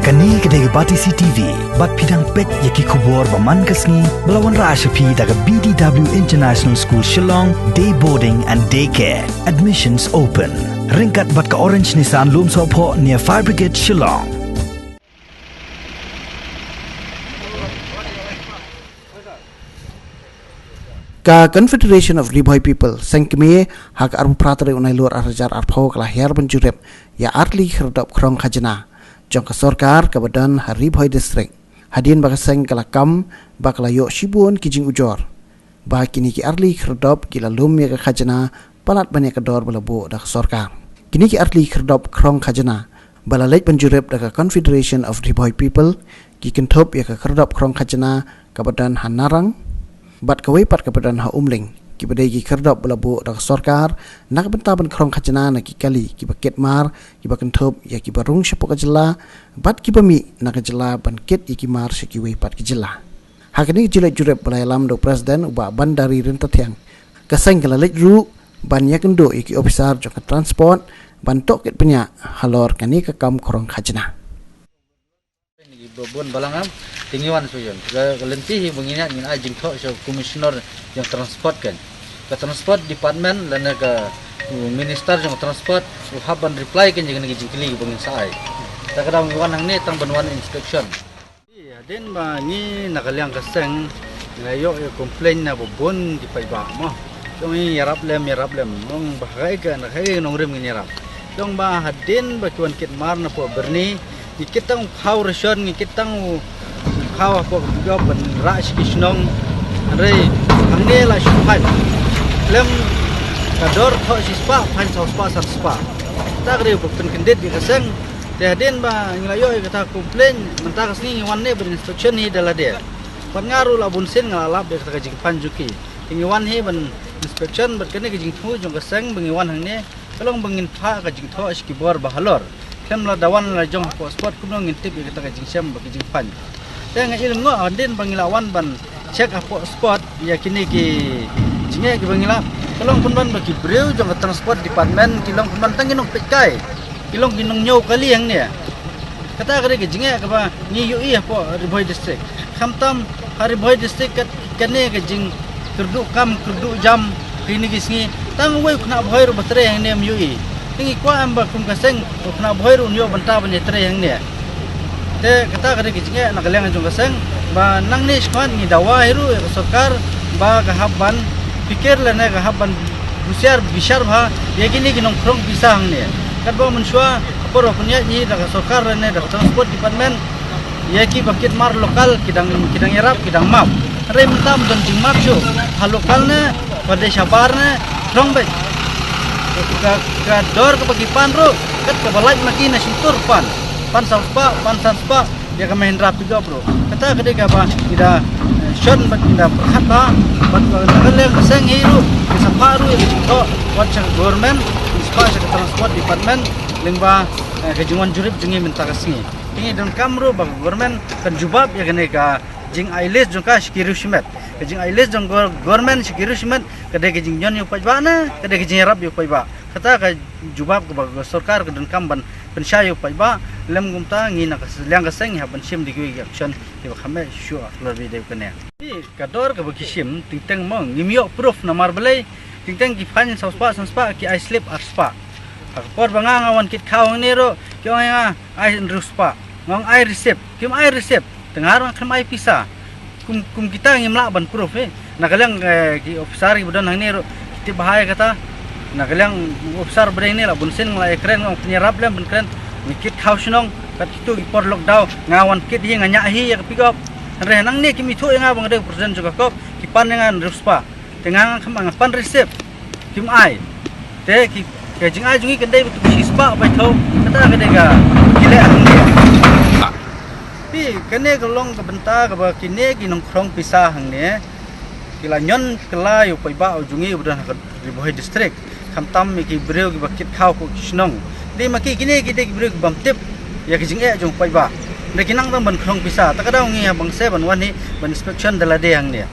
Kani kedai bati CTV, bat pidang pet yaki kubur baman kasni, belawan Rashapi daga BDW International School Shillong, day boarding and daycare. Admissions open. Ringkat bat ka Orange Nissan Loom Sopo near Fire Brigade Shillong. Ka Confederation of Riboy People sengkeme hak arbu pratare unai luar arjar arpau kala her benjurep ya arli herdap krong khajana jong ka sorkar ka badan Riboy district hadin baka seng kala kam bakala yo shibun kijing ujor ba kini ki arli herdap kila lum ya ka khajana palat banyak ka dor bala bo dak sorkar kini ki arli herdap krong khajana bala leit benjurep dak Confederation of Riboy People ki kentop ya ka herdap krong khajana ka badan Hanarang bat kawai pat kepadaan ha umling ki badai ki kerdap belabu dak sorkar nak bentaban krong khajana na ki kali ki baket mar ki bakentop ya ki barung sepok jela bat ki bami nak jela ban ket ki mar ki wai pat ki jela hakini jila jurep balai lam do presiden uba bandari rentatiang kaseng kala lek ru ban yakendo ki officer jok transport ban tok ket penya halor kani ka kam krong khajana Bobon balangam tinggiwan suyon kelentih mengingat ngin ajing kok so komisioner yang transport kan ke transport department dan ke minister yang transport haban reply kan jangan ngijing kili bengin sai tak kadang wan hang ni tang banwan inspection iya den ba ni nakaliang kaseng ngayo komplain na bobon di paiba mo dong yarap lem mong bagai kan nakai nong rem ngin yarap dong ba hadin ba kuan kit mar na po berni kita kau reson kita kau apa job ben ras kisnong rei angge la shuhan lem kador tho sispa pan spa spa tak rei pen kendit di kaseng tehden ba nglayo kata komplain mentak sini wan ne ben inspection ni dala dia pangaru la bunsin ngalap de kata jing panjuki wan he ben inspection ber kene jing thu jong kaseng bengiwan hang ne kalong bengin pha ka jing tho ski bor bahalor kem la dawan la jong sport kumno ngintip kita ka jingsam bagi jingpan te nga ilmu anden bangilawan ban check apa sport ya kini ki jinge ki bangila kalong kunban bagi breu jong transport department kilong kunban tanginong pekai kilong ginong nyau kali yang ni kata kare ki jinge ka ba ni yu i apa Riboy district khamtam Riboy district kane ka jing kerdu kam kerdu jam kini ki singi tang wei kena bhoi ro batre yang nem yu i tingi kwa amba kum kaseng kena bhoi ro nyo banta ban yetre yang ni te kata kare kijinge nakaleng jong kaseng ba nang ni skwan ni dawa hiru sarkar ba ka habban pikir lene ka habban busiar bishar bha yegini ginong krong pisang ni kat ba mensua apor punya ni da sarkar lene da transport department yeki bakit mar lokal kidang yarap kidang map rem tam dan jingmap jo ha lokal ne pada sabar ne krong baik ka dor ke bagi pan ro kat ke balai makina sintur pan sanspa dia ke Mahendra juga bro kata kede ka ba ida shon bat ida perhata bat nagaleng seng hiru bisa paru ya to wat government inspa transport department lingba kejungan jurip jungi minta kasni ini dan kamro ba government kan jubab ya kene ka jing ailes jong ka skirushmet kejing ailes jong government skirushmet kede kejing nyon yu pajbana kede kejing rap yu pajba kata ka jubab ke sarkar ke dan kamban pensyayo pajba lem gumta ngina ka liang ka seng ha pensim di gi action di ba khame shu aflor bi de kene bi kador ka bakisim tingteng mong ngimyo proof na marbelai tingteng ki fan sanspa ki I slip arspa akor banga ngawan kit khawang ni ro ki nga I ruspa ngong I receipt kim I receipt tengar kan ai pisa kum kita ngimla ban proof nakalang ki officer ibudan hang ni ro ti bahaya kata nakalang officer bre ni la bunsin ngla ekren ngong penyerap lem ben kren mikit khausnong kat itu por lockdown ngawan kit hi nganya hi ya pigop re nang ni kimi thu nga bang de presiden juga kop ki pan ngan ruspa tengang kham pan receipt kim ai te ki ke jing ai jungi kendai betu sispa bai thau kata ke dega gile ang ni pi kene kolong ke benta ke ba kine ginong krong pisah hang ni kila nyon kela yu pai ba jungi udan Riboy district khamtam mi ki breu ki bakit khau ko kisnong di maki kini kita breu ki bamtip ya ki jinge jong pai ba de kinang tam ban krong pisah ta kadang ngi bang se ban wan ni ban inspection dala de hang ni